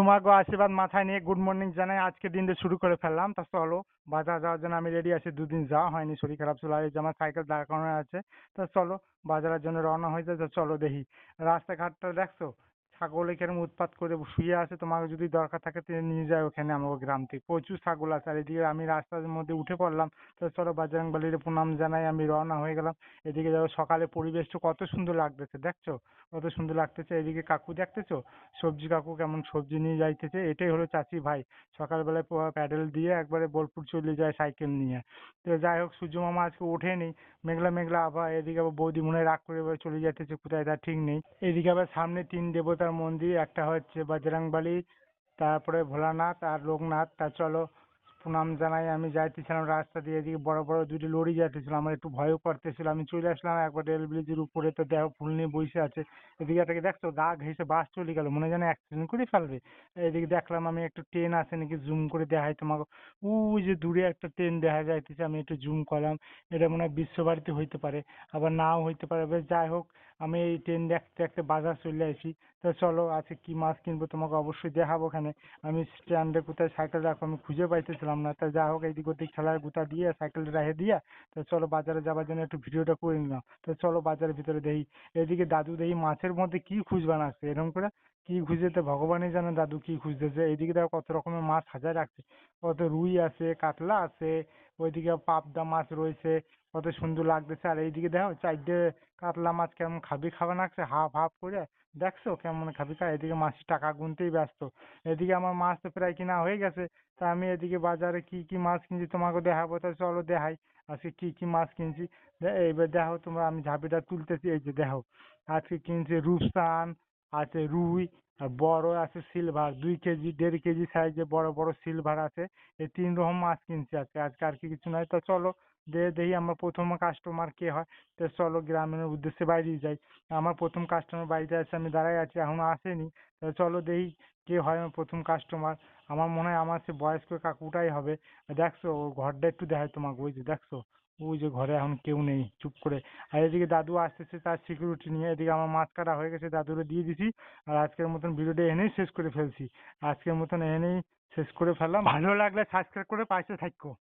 তোমাকে আশীর্বাদ মাথায় নিয়ে গুড মর্নিং জানাই। আজকে দিনটা শুরু করে ফেললাম। তা চলো, বাজার যাওয়ার জন্য আমি রেডি আছি। দুদিন যাওয়া হয়নি, শরীর খারাপ ছিল। আর এই যে আমার সাইকেল দাঁড় করানো আছে। তা চলো, বাজারের জন্য রওনা হয়ে যায়। তো চলো দেখি রাস্তাঘাটটা দেখছো, ছাগলে কিরকম উৎপাত করে শুয়ে আছে। তোমাকে যদি দরকার থাকে তো নিয়ে যায় ওখানে। আমার গ্রাম থেকে প্রচুর ছাগল আছে। আর এদিকে আমি রাস্তার মধ্যে উঠে পড়লাম। তো চলো বাজরং বলির প্রণাম জানাই, আমি রওনা হয়ে গেলাম। এদিকে যাবো, সকালে পরিবেশটা কত সুন্দর লাগতেছে দেখছো, কত সুন্দর লাগতেছে। এদিকে কাকু দেখতেছো, সবজি কাকু কেমন সবজি নিয়ে যাইতেছে। এটাই হলো চাচি ভাই। সকালবেলায় প্যাডেল দিয়ে একবারে বোলপুর চলে যায় সাইকেল নিয়ে। তো যাই হোক, সূর্য মামা আজকে ওঠেনি। মেঘলা মেঘলা আবহাওয়া। এদিকে আবার বৌদি মনে হয় রাগ করে এবার চলে যাইতেছে কোথায় তার ঠিক নেই। এদিকে আবার সামনে 3 দেবতার মন্দির, একটা হচ্ছে বজরংবলী, তারপরে ভোলানাথ আর লোকনাথ। তা চলো প্রণাম জানাই। আমি যাইতেছিলাম রাস্তা দিয়ে, এদিকে বড় বড় দুটি লরি যাইতেছিল। আমার একটু ভয়ও করতেছিল। আমি চলে আসলাম একবার রেল ব্রিজের উপরে। তো দেখো ফুল নিয়ে বসে আছে। এদিকে এটাকে দেখছো, গা ঘেঁষে বাস চলে গেল, মনে হয় যেন অ্যাক্সিডেন্ট করে ফেলবে। এদিকে দেখলাম আমি একটু ট্রেন আছে নাকি, জুম করে দেখাই তোমাকে। ওই যে দূরে একটা ট্রেন দেখা যাইতেছে, আমি একটু জুম করলাম। এটা মনে হয় বিশ্বভারতী হইতে পারে, আবার নাও হইতে পারে। বেশ যাই হোক, আমি এই ট্রেন দেখতে দেখতে বাজার চলে আসি। তো চলো আজকে কি মাছ কিনবো তোমাকে অবশ্যই দেখাবো ওখানে। আমি স্ট্যান্ডে কোথায় সাইকেল রাখবো আমি খুঁজে পাইতেছিলাম না। তা যাই হোক, এইদিক ওদিক ঠেলার গুতা দিয়ে সাইকেলটা রেখে দিয়া তো চলো বাজারে যাবার জন্য একটু ভিডিওটা করে নিলাম। তো চলো বাজারের ভিতরে দেখি। এদিকে দাদু দেখি মাছের মধ্যে কি খুঁজবা রাখছে এরকম করে, কি খুঁজে তো ভগবানই জানে দাদু কি খুঁজতেছে। এইদিকে দেখো কত রকমের মাছ সাজায় রাখছে। কত রুই আছে, কাতলা আছে, ওইদিকে পাবদা মাছ রয়েছে, কত সুন্দর লাগতেছে। আর এইদিকে দেখো চারটে কাতলা মাছ কেমন খাবি খাওয়া রাখছে হাফ হাফ করে। দেখছো কেমন খাবি খা। এদিকে মাছ টাকা গুনতেই ব্যস্ত। এদিকে আমার মাছ তো প্রায় কিনা হয়ে গেছে। তা আমি এদিকে বাজারে কি কি মাছ কিনছি তোমাকে দেখাবো। তো চলো দেখাই আজকে কি কি মাছ কিনছি। এইবার দেখো তোমরা, আমি ঝাঁপিটা তুলতেছি। এই যে দেখো, আজকে কিনছি রূপসান, আছে রুই, আর বড় আছে সিলভার, 2 কেজি 1.5 কেজি সাইজে বড় বড় সিলভার আছে। এই 3 রকম মাছ কিনছি আজকে। আজকে আর কি কিছু নয়। তো চলো দেখি আমার প্রথম কাস্টমার কে হয়। তো চলো গ্রামের উদ্দেশ্যে বাইরে যাই। আমার প্রথম কাস্টমার বাড়িতে আছে, আমি দাঁড়াই আছি, এখনো আসেনি। তো চলো দেখি কে হয় আমার প্রথম কাস্টমার। আমার মনে হয় আমার সে বয়স্ক কাকুটাই হবে। দেখছো ওর ঘরটা একটু দেখাই তোমাকে, ওই যে দেখছো, ওই যে ঘরে এখন কেউ নেই, চুপ করে। আর এদিকে দাদু আসতেছে তার সিকিউরিটি নিয়ে। এদিকে আমার মাছ কাটা হয়ে গেছে, দাদুরে দিয়ে দিছি। আর আজকের মতন ভিডিওটা এনেই শেষ করে ফেলছি। আজকের মতন এনেই শেষ করে ফেললাম। ভালো লাগলে সাবস্ক্রাইব করে পাশে থাকো।